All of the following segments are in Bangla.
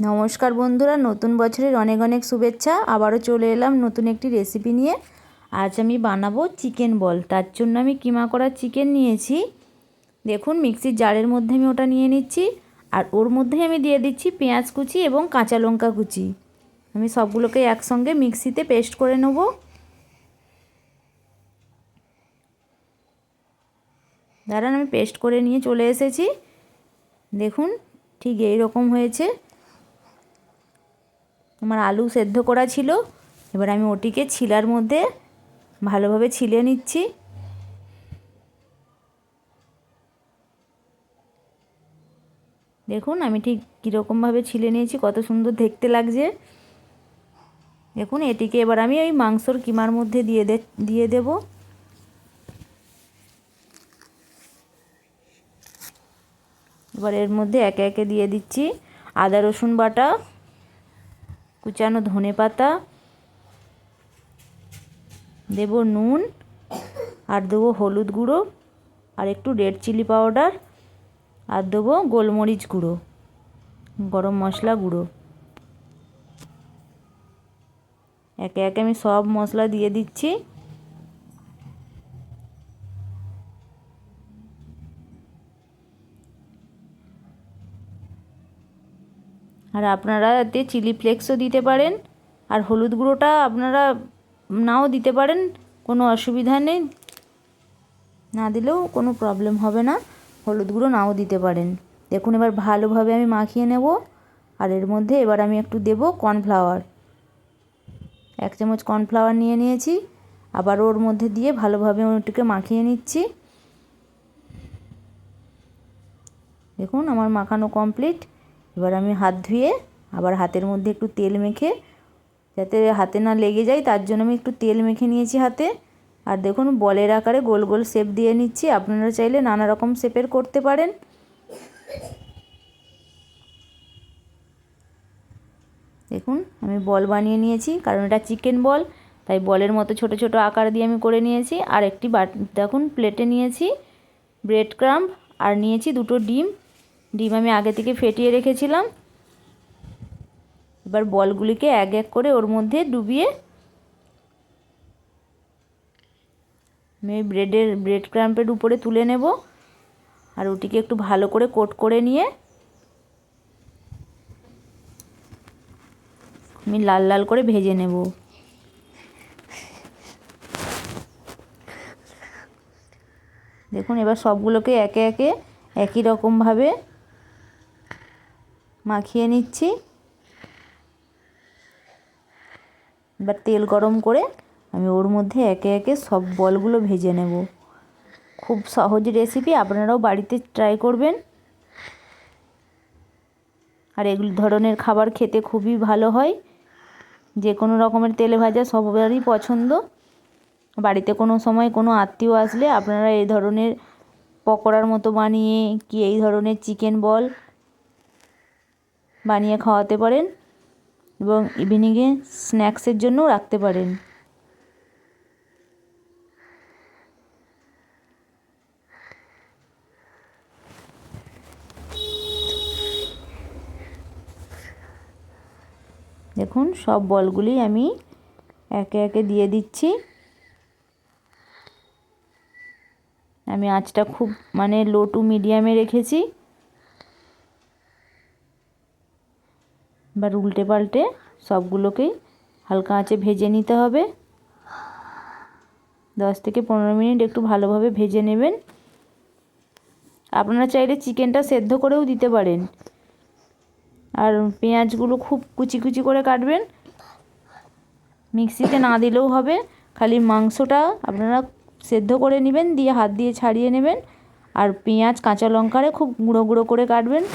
নমস্কার বন্ধুরা, নতুন বছরের অনেক অনেক শুভেচ্ছা। আবারও চলে এলাম নতুন একটি রেসিপি নিয়ে। আজ আমি বানাবো চিকেন বল। তার জন্য আমি কিমা করা চিকেন নিয়েছি। দেখুন, মিক্সির জারের মধ্যে আমি ওটা নিয়ে নিচ্ছি, আর ওর মধ্যেই আমি দিয়ে দিচ্ছি পেঁয়াজ কুচি এবং কাঁচা লঙ্কা কুচি। আমি সবগুলোকে একসঙ্গে মিক্সিতে পেস্ট করে নেব। দাঁড়ান, আমি পেস্ট করে নিয়ে চলে এসেছি। দেখুন, ঠিক এই রকম হয়েছে। আমার আলু সেদ্ধ করা ছিল, এবার আমি ওটিকে ছিলার মধ্যে ভালোভাবে ছিলে নিচ্ছি। দেখুন, আমি ঠিক কীরকমভাবে ছিলে নিয়েছি, কত সুন্দর দেখতে লাগছে। দেখুন, এটিকে এবার আমি ওই মাংসর কিমার মধ্যে দিয়ে দেব। এবার এর মধ্যে একে একে দিয়ে দিচ্ছি আদা রসুন বাটা, কুচানো ধনে পাতা, দেব নুন, আর দেবো হলুদ গুঁড়ো, আর একটু রেড চিলি পাউডার, আর দেবো গোলমরিচ গুঁড়ো, গরম মশলা গুঁড়ো। একে একে আমি সব মশলা দিয়ে দিচ্ছি। আর আপনারা এতে চিলি ফ্লেক্সও দিতে পারেন, আর হলুদ গুঁড়োটা আপনারা নাও দিতে পারেন, কোনো অসুবিধা নেই, না দিলেও কোনো প্রবলেম হবে না, হলুদ গুঁড়ো নাও দিতে পারেন। দেখুন, এবার ভালোভাবে আমি মাখিয়ে নেব। আর এর মধ্যে এবার আমি একটু দেব কর্নফ্লাওয়ার, 1 চামচ কর্নফ্লাওয়ার নিয়ে নিয়েছি। আবার ওর মধ্যে দিয়ে ভালোভাবে ওটিকে মাখিয়ে নিচ্ছি। দেখুন, আমার মাখানো কমপ্লিট। এবার আমি হাত ধুয়ে আবার হাতের মধ্যে একটু তেল মেখে, যাতে হাতে না লেগে যায় তার জন্য আমি একটু তেল মেখে নিয়েছি হাতে। আর দেখুন, বলের আকারে গোল গোল শেপ দিয়ে নিচ্ছি। আপনারা চাইলে নানা রকম শেপের করতে পারেন। দেখুন, আমি বল বানিয়ে নিয়েছি, কারণ এটা চিকেন বল, তাই বলের মতো ছোট ছোট আকার দিয়ে আমি করে নিয়েছি। আর একটি দেখুন প্লেটে নিয়েছি ব্রেড ক্রাম্ব, আর নিয়েছি 2টো ডিম। ডিম আমি আগে থেকে ফেটিয়ে রেখেছিলাম। এবার বলগুলিকে এক এক করে ওর মধ্যে ডুবিয়ে আমি ব্রেড ক্রাম্বের উপরে তুলে নেব। আর ওটিকে একটু ভালো করে কোট করে নিয়ে আমি লাল লাল করে ভেজে নেব। দেখুন, এবার সবগুলোকে একে একে একই রকমভাবে মাখিয়ে নিচ্ছি। এবার তেল গরম করে আমি ওর মধ্যে একে একে সব বলগুলো ভেজে নেব। খুব সহজ রেসিপি, আপনারাও বাড়িতে ট্রাই করবেন। আর এগুলো ধরনের খাবার খেতে খুবই ভালো হয়। যে কোনো রকমের তেলে ভাজা সবারই পছন্দ। বাড়িতে কোনো সময় কোনো আত্মীয় আসলে আপনারা এই ধরনের পকোড়ার মতো বানিয়ে কি এই ধরনের চিকেন বল বানিয়ে খাওয়াতে পারেন, এবং ইভিনিংয়ে স্ন্যাক্সের জন্যও রাখতে পারেন। দেখুন, সব বলগুলি আমি একে একে দিয়ে দিচ্ছি। আমি আঁচটা খুব লো টু মিডিয়ামে রেখেছি। এবার উল্টে পাল্টে সবগুলোকেই হালকা আঁচে ভেজে নিতে হবে। 10 থেকে 15 মিনিট একটু ভালোভাবে ভেজে নেবেন। আপনারা চাইলে চিকেনটা সেদ্ধ করেও দিতে পারেন। আর পেঁয়াজগুলো খুব কুচি কুচি করে কাটবেন, মিক্সিতে না দিলেও হবে। খালি মাংসটা আপনারা সেদ্ধ করে নেবেন, দিয়ে হাত দিয়ে ছাড়িয়ে নেবেন। আর পেঁয়াজ কাঁচা লঙ্কারে খুব গুঁড়ো গুঁড়ো করে কাটবেন।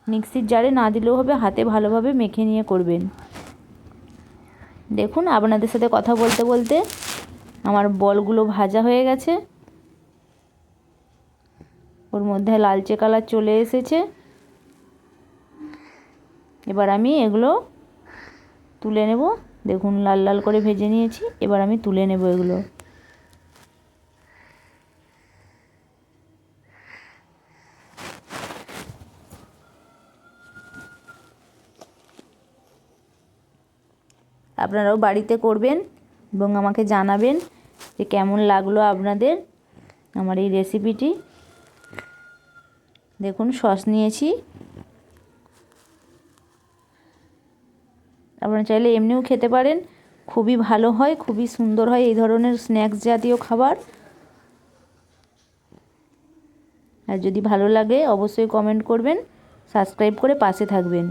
মিক্সির জারে না দিলেও হবে, হাতে ভালোভাবে মেখে নিয়ে করবেন। দেখুন, আপনাদের সাথে কথা বলতে বলতে আমার বলগুলো ভাজা হয়ে গেছে। ওর মধ্যে লালচে কালার চলে এসেছে। এবার আমি এগুলো তুলে নেব। দেখুন, লাল লাল করে ভেজে নিয়েছি। এবার আমি তুলে নেব এগুলো। আপনারাও বাড়িতে করবেন এবং আমাকে জানাবেন যে কেমন লাগলো আপনাদের আমার এই রেসিপিটি। দেখুন সস নিয়েছি, আপনারা চাইলে এমনিও খেতে পারেন, খুবই ভালো হয়, খুবই সুন্দর হয় এই ধরনের স্ন্যাক্স জাতীয় খাবার। আর যদি ভালো লাগে অবশ্যই কমেন্ট করবেন, সাবস্ক্রাইব করে পাশে থাকবেন।